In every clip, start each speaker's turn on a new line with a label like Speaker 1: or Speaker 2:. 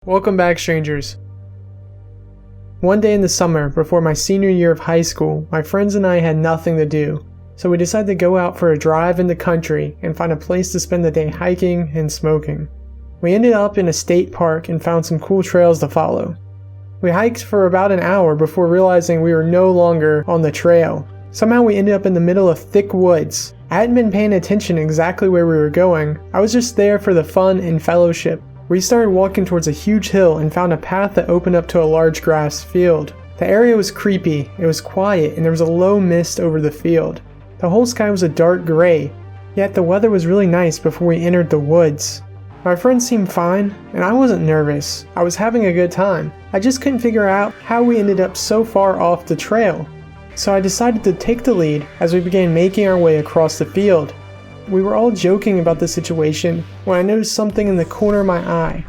Speaker 1: Welcome back, strangers. One day in the summer, before my senior year of high school, my friends and I had nothing to do, so we decided to go out for a drive in the country and find a place to spend the day hiking and smoking. We ended up in a state park and found some cool trails to follow. We hiked for about an hour before realizing we were no longer on the trail. Somehow we ended up in the middle of thick woods. I hadn't been paying attention exactly where we were going. I was just there for the fun and fellowship. We started walking towards a huge hill and found a path that opened up to a large grass field. The area was creepy, it was quiet, and there was a low mist over the field. The whole sky was a dark gray, yet the weather was really nice before we entered the woods. My friends seemed fine, and I wasn't nervous. I was having a good time. I just couldn't figure out how we ended up so far off the trail. So I decided to take the lead as we began making our way across the field. We were all joking about the situation when I noticed something in the corner of my eye.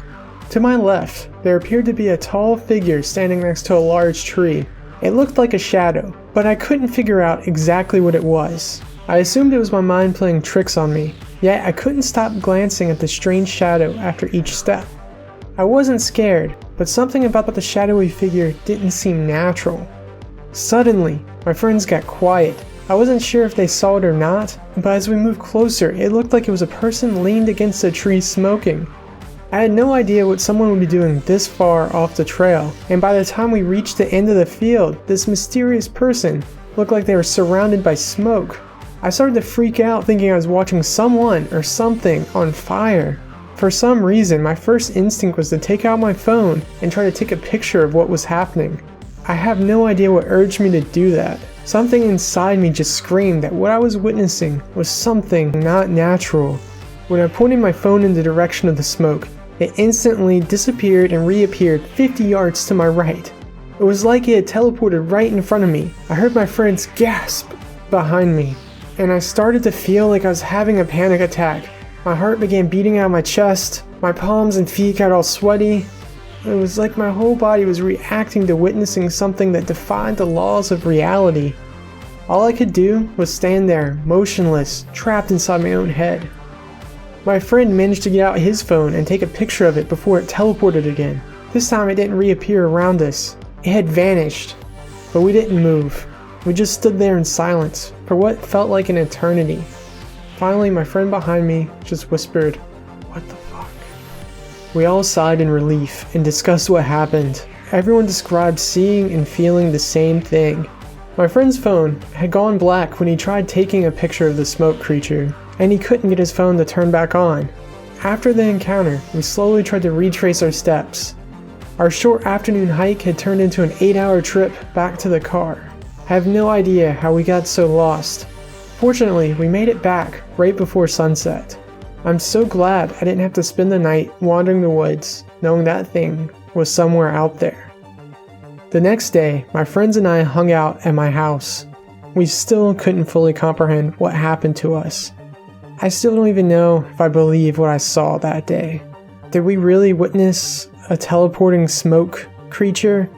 Speaker 1: To my left, there appeared to be a tall figure standing next to a large tree. It looked like a shadow, but I couldn't figure out exactly what it was. I assumed it was my mind playing tricks on me, yet I couldn't stop glancing at the strange shadow after each step. I wasn't scared, but something about the shadowy figure didn't seem natural. Suddenly, my friends got quiet. I wasn't sure if they saw it or not, but as we moved closer, it looked like it was a person leaned against a tree smoking. I had no idea what someone would be doing this far off the trail, and by the time we reached the end of the field, this mysterious person looked like they were surrounded by smoke. I started to freak out thinking I was watching someone or something on fire. For some reason, my first instinct was to take out my phone and try to take a picture of what was happening. I have no idea what urged me to do that. Something inside me just screamed that what I was witnessing was something not natural. When I pointed my phone in the direction of the smoke, it instantly disappeared and reappeared 50 yards to my right. It was like it had teleported right in front of me. I heard my friends gasp behind me, and I started to feel like I was having a panic attack. My heart began beating out of my chest, my palms and feet got all sweaty. It was like my whole body was reacting to witnessing something that defied the laws of reality. All I could do was stand there, motionless, trapped inside my own head. My friend managed to get out his phone and take a picture of it before it teleported again. This time it didn't reappear around us. It had vanished. But we didn't move. We just stood there in silence for what felt like an eternity. Finally, my friend behind me just whispered, "What the fuck?" We all sighed in relief and discussed what happened. Everyone described seeing and feeling the same thing. My friend's phone had gone black when he tried taking a picture of the smoke creature, and he couldn't get his phone to turn back on. After the encounter, we slowly tried to retrace our steps. Our short afternoon hike had turned into an 8-hour trip back to the car. I have no idea how we got so lost. Fortunately, we made it back right before sunset. I'm so glad I didn't have to spend the night wandering the woods, knowing that thing was somewhere out there. The next day, my friends and I hung out at my house. We still couldn't fully comprehend what happened to us. I still don't even know if I believe what I saw that day. Did we really witness a teleporting smoke creature?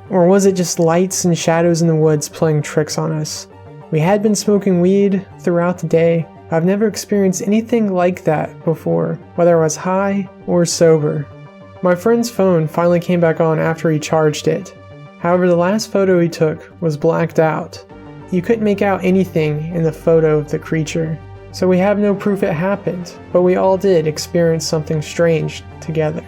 Speaker 1: Or was it just lights and shadows in the woods playing tricks on us? We had been smoking weed throughout the day. I've never experienced anything like that before, whether I was high or sober. My friend's phone finally came back on after he charged it. However, the last photo he took was blacked out. You couldn't make out anything in the photo of the creature, so we have no proof it happened, but we all did experience something strange together.